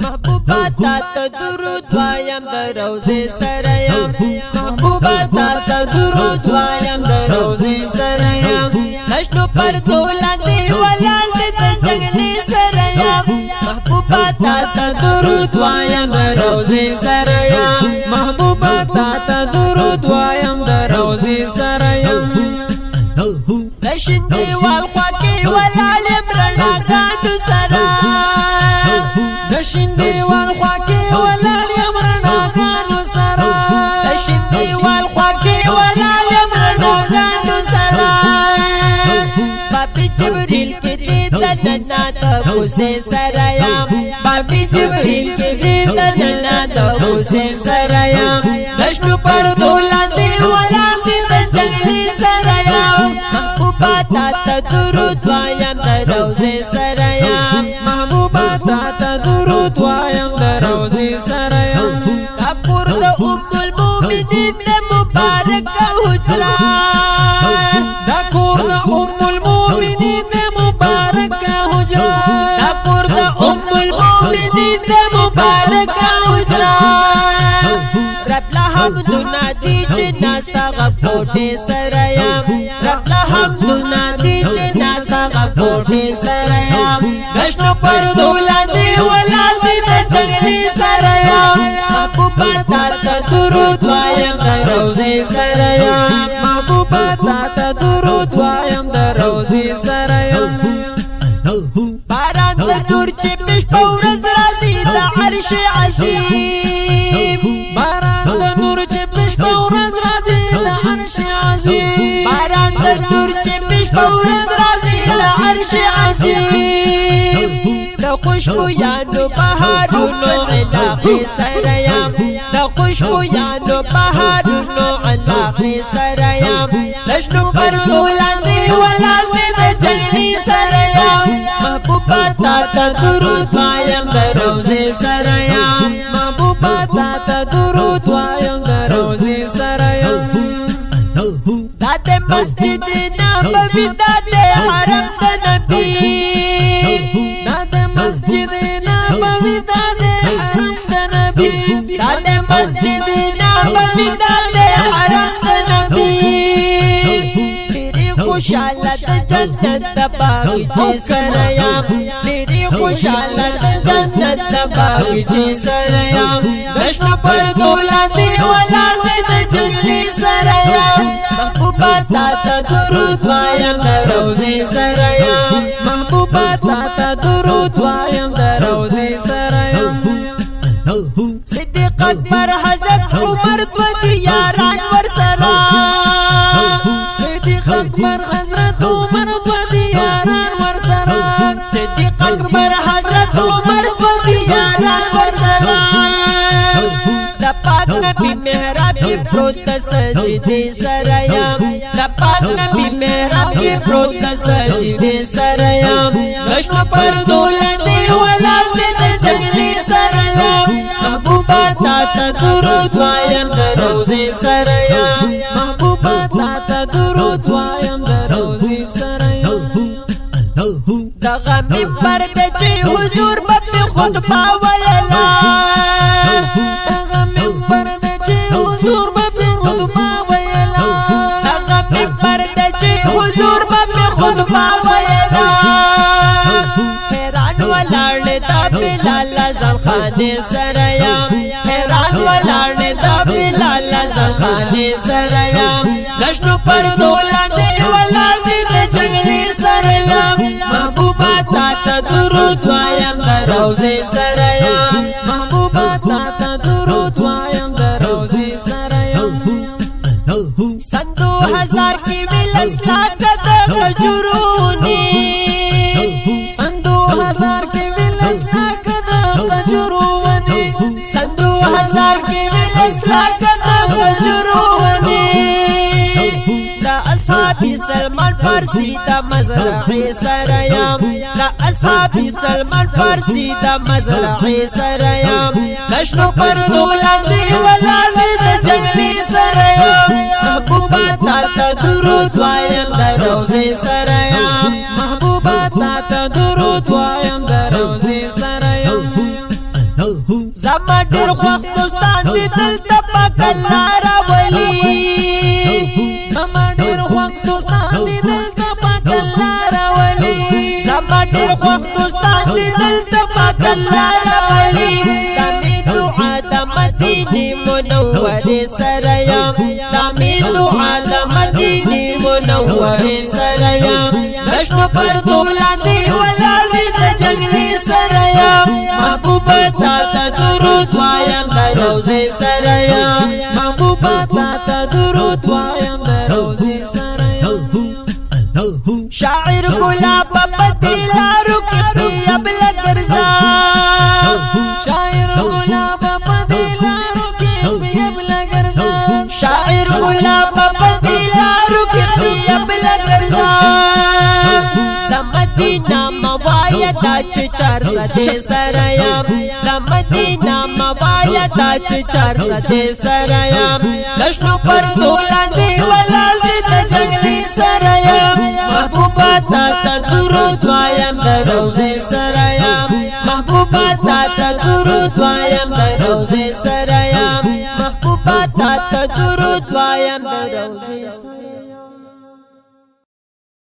محبوبا تا درود وایم در روزه سرایم محبوبا تا درود وایم در روزه سرایم نشنو پر دولتی ولال د جنگلی سرایم محبوبا تا درود وایم در روزه سرایم محبوبا تا درود وایم در روزه سرایم نشندی والخواکی ولال مرنا گاندو سرا نشندی والخواکی ولال مرنا گاندو سرا نشندی والخواکی ولال مرنا گاندو سرا بابی جبریل کی دیتا ننا تبوسے سرایم بابی جبریل کی دیتا ننا تبوسے سرایم نشنو پر دولتی ولال دیتا جنگلی سرایم محبوبا تا درود وایم در روزه سرایم محبوبا تا درود وایم در روزه سرایم کپور د ام المؤمنین د مبارک حجرا دا کور د ام المؤمنین د مبارک حجرا کپور د ام المؤمنین د مبارک حجرا رب له حمد نادي جناستا غفوټه سرایم رب له حمد نادي جناستا غفوټه سرایم غشنو پر دولتي ولال دي د جنگلي سرایم محبوبا تا درود وایم در روزه سرایم محبوبا تا درود وایم در روزه سرایم باران د نور چې مش پورز راځي د عرش عظیم باران د نور چې مش پورز راځي د عرش عظیم باران د نور چې مش پورز راځي د عرش عظیم د خوشبو یانو بهارونو علاقه سرایم د خوشبو یانو بهارونو علاقه سرایم لشنو پر دولتي ولال د جنگلی سرایم محبوبا تا درود وایم در روزه سرایم محبوبا تا درود وایم در روزه سرایم داده مسجد نبوی داده حرم د نبی داده مسجد نبوی داده حرم د نبی داده مسجد نبوی داده حرم د نبی میری خوشاله د جنت د باغچې سرایم میری خوشاله د جنت د باغچې سرایم غشنو پر دولتي ولال د جنگلی سرایم محبوبا تا درود وایم در روزه سرایم محبوبا تا درود وایم در روزه سرایم صدیق اکبر حضرت عمر دو دیاران ورسرا صدیق اکبر حضرت عمر دو دیاران ورسرا صدیق اکبر حضرت عمر دو دیاران ورسرا د پاک نبی محراب کی پروت سجدی سرایم د پاک نبی محراب کی پروت سجدی سرایم غشنو پر دولتي ولال د جنگلی سرایم محبوبا تا درود وایم در روزه سرایم محبوبا تا درود وایم در روزه سرایم دغه منبر د چې حضور په خطبه ویلا دغه منبر د چې حضور په خطبه ویلا دغه منبر د چې حضور په خطبه ویلا حیران ولاړ د بلال زلخان سرایم حیران ولاړ د بلال زلخان سرایم لشنو پر دولتي ولال د جنگلی سرایم محبوبا تا درود وایم در روزه سرایم محبوبا تا درود وایم در روزه سرایم سندو هزار کی ویل اسلات د خجرونی سندو هزار کی ویل اسلات د خجرونی سندو هزار کی ویل اسلات د خجرونی دا اصحاب سلمان فارسی د مزرعه سرایم دا اصحاب سلمان فارسی د مزرعه سرایم لشنو پر دولتي ولال د جنگلی سرایم محبوبا تا درود وایم در روزه سرایم محبوبا تا درود وایم در روزه سرایم زما ډېر خوښ دوستان دي دلته پاک الله راولي زما ډېر خوښ دوستان دي دلته پاک الله راولي زما ډېر خوښ دوستان دي دلته پاک الله راولي دامي دعا د مدینه منورې سره یم دامي دعا د مدینه منورې سره یم نشو پر دولتي ولاړ د جنگلي سره یم محبوبه تا درود وایم د روزې سره یم محبوبه تا درود وایم د روزې سره یم شاعر ګلاب په دلارو کې پریابل ګرځا شاعر ګلاب په دلارو کې پریابل ګرځا شاعر ګلاب په دلارو کې پریابل ګرځا د مدینه موایا د چار سده سره یم د مدینه موایا د چار سده سره یم لښنو پر دولتي ولاړ د جنگلي سره یم محبوبه تا درود وایم د روزې سره یم محبوبه تا درود وایم د روزې سره یم محبوبه تا درود وایم د روزې سره